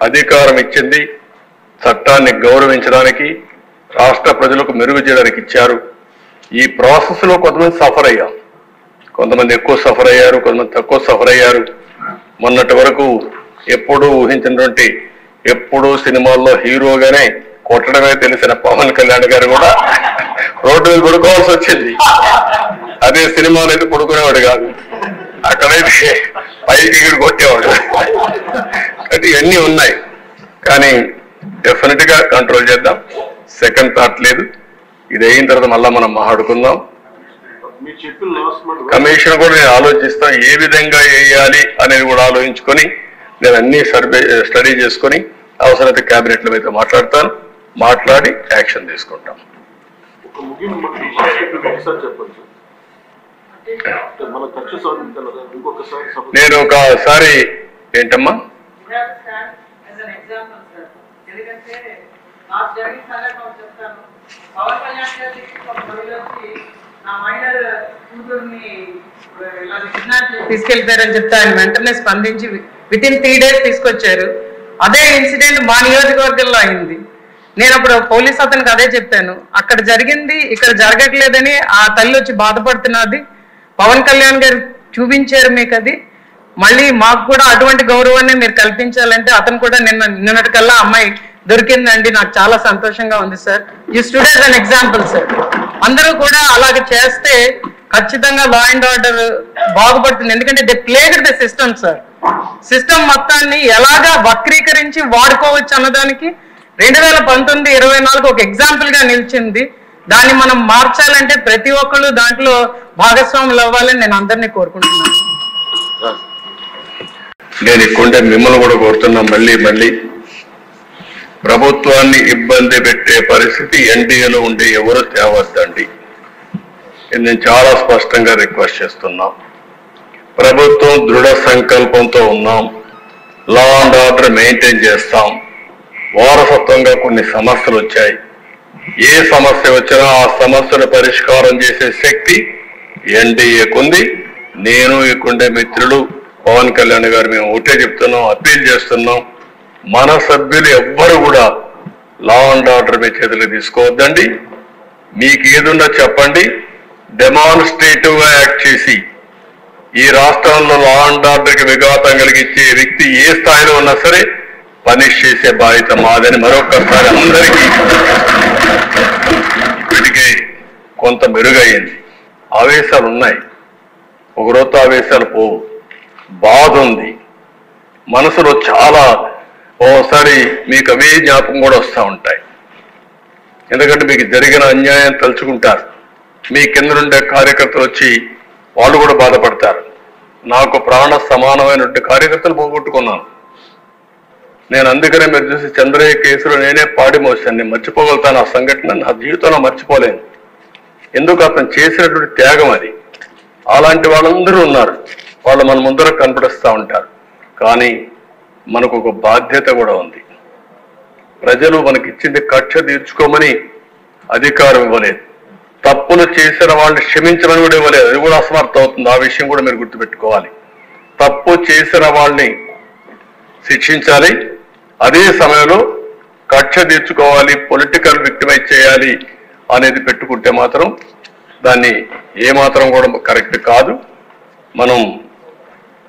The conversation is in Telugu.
అధికారం ఇచ్చింది చట్టాన్ని గౌరవించడానికి, రాష్ట్ర ప్రజలకు మెరుగు చేయడానికి ఇచ్చారు. ఈ ప్రాసెస్ లో కొంతమంది సఫర్ అయ్యాం, కొంతమంది ఎక్కువ సఫర్ అయ్యారు, కొంతమంది తక్కువ సఫర్ అయ్యారు. మొన్నటి వరకు ఎప్పుడూ ఊహించినటువంటి, ఎప్పుడూ సినిమాల్లో హీరోగానే కొట్టడమే తెలిసిన పవన్ కళ్యాణ్ గారు కూడా రోడ్డు మీద పడుకోవాల్సి వచ్చింది. అదే సినిమాలో అయితే పడుకునేవాడు కాదు, అక్కడైతే పైకి ఎగిరి కొట్టేవాడు. అంటే ఇవన్నీ ఉన్నాయి, కానీ డెఫినెట్ గా కంట్రోల్ చేద్దాం. సెకండ్ థాట్ లేదు. ఇది అయిన తర్వాత మళ్ళా మనం మాట్లాడుకుందాం. కమిషన్ కూడా నేను ఆలోచిస్తాను, ఏ విధంగా వేయాలి అనేది కూడా ఆలోచించుకొని నేను అన్ని స్టడీ చేసుకొని అవసరమైతే క్యాబినెట్ లో అయితే మాట్లాడి యాక్షన్ తీసుకుంటాం. నేను ఒకసారి ఏంటమ్మా తీసుకెళ్తారని చెప్తే ఆయన వెంటనే స్పందించి విత్ ఇన్ 3 days తీసుకొచ్చారు. అదే ఇన్సిడెంట్ మా నియోజకవర్గంలో అయింది. నేను అప్పుడు పోలీస్ అతనికి అదే చెప్పాను, అక్కడ జరిగింది ఇక్కడ జరగట్లేదని ఆ తల్లి వచ్చి బాధపడుతున్నది. పవన్ కళ్యాణ్ గారు చూపించారు మీకు అది, మళ్ళీ మాకు కూడా అటువంటి గౌరవాన్ని మీరు కల్పించాలంటే అతను కూడా నిన్నటికల్లా అమ్మాయి దొరికిందండి, నాకు చాలా సంతోషంగా ఉంది sir. You stood as an example sir. అందరూ కూడా అలాగే చేస్తే ఖచ్చితంగా లా అండ్ ఆర్డర్ బాగుపడుతుంది. ఎందుకంటే they played the system sir. System మొత్తాన్ని ఎలాగా వక్రీకరించి వాడుకోవచ్చు అన్నదానికి 2019-24 ఒక ఎగ్జాంపుల్ గా నిలిచింది. దాన్ని మనం మార్చాలంటే ప్రతి ఒక్కళ్ళు దాంట్లో భాగస్వాములు అవ్వాలని నేను అందరినీ కోరుకుంటున్నాను. నేను ఇక్కడే మిమ్మల్ని కూడా కోరుతున్నా, మళ్ళీ ప్రభుత్వాన్ని ఇబ్బంది పెట్టే పరిస్థితి ఎన్డీఏలో ఉండే ఎవరు తేవద్దండి. నేను చాలా స్పష్టంగా రిక్వెస్ట్ చేస్తున్నా. ప్రభుత్వం దృఢ సంకల్పంతో ఉన్నాం, లా అండ్ ఆర్డర్ మెయింటైన్ చేస్తాం. వారసత్వంగా కొన్ని సమస్యలు వచ్చాయి, ఏ సమస్య వచ్చినా ఆ సమస్యను పరిష్కారం చేసే శక్తి ఎన్డీఏకుంది. నేను ఇక్కడే మిత్రులు పవన్ కళ్యాణ్ గారు మేము ఒకటే చెప్తున్నాం, అప్పీల్ చేస్తున్నాం, మన సభ్యులు ఎవ్వరు కూడా లా అండ్ ఆర్డర్ మీ చేతులు తీసుకోవద్దండి. మీకు ఏదున్నా చెప్పండి, డెమాన్స్ట్రేటివ్ గా యాక్ట్ చేసి ఈ రాష్ట్రంలో లా అండ్ ఆర్డర్కి విఘాతం కలిగించే వ్యక్తి ఏ స్థాయిలో ఉన్నా సరే పనిష్ చేసే బాధ్యత మాదని మరొకసారి అందరికీ. ఇప్పటికే కొంత మెరుగయ్యింది, ఆవేశాలు ఉన్నాయి, ఒకరోజు ఆవేశాలు పోవు, బాధ ఉంది మనసులో. చాలా ఓసారి మీకు అవే జ్ఞాపకం కూడా వస్తూ ఉంటాయి, ఎందుకంటే మీకు జరిగిన అన్యాయం తలుచుకుంటారు. మీ కింద ఉండే కార్యకర్తలు వచ్చి వాళ్ళు కూడా బాధపడతారు. నాకు ప్రాణ సమానమైనటువంటి కార్యకర్తలు పోగొట్టుకున్నాను నేను. అందుకనే మీరు చూసి చంద్రయ్య కేసులో నేనే పాడి మోసాను. నేను మర్చిపోగలుగుతాను ఆ సంఘటన, నా జీవితంలో మర్చిపోలేను. ఎందుకు అతను చేసినటువంటి త్యాగం అది. అలాంటి వాళ్ళందరూ ఉన్నారు, వాళ్ళు మన ముందర కనపడిస్తూ ఉంటారు. కానీ మనకు ఒక బాధ్యత కూడా ఉంది. ప్రజలు మనకిచ్చింది కక్ష తీర్చుకోమని అధికారం ఇవ్వలేదు, తప్పులు చేసిన వాళ్ళని క్షమించమని కూడా ఇవ్వలేదు. అది కూడా అసమర్థం అవుతుంది, ఆ విషయం కూడా మీరు గుర్తుపెట్టుకోవాలి. తప్పు చేసిన వాళ్ళని శిక్షించాలి, అదే సమయంలో కక్ష తీర్చుకోవాలి, పొలిటికల్ విక్టిమైజ్ చేయాలి అనేది పెట్టుకుంటే మాత్రం దాన్ని ఏమాత్రం కూడా కరెక్ట్ కాదు. మనం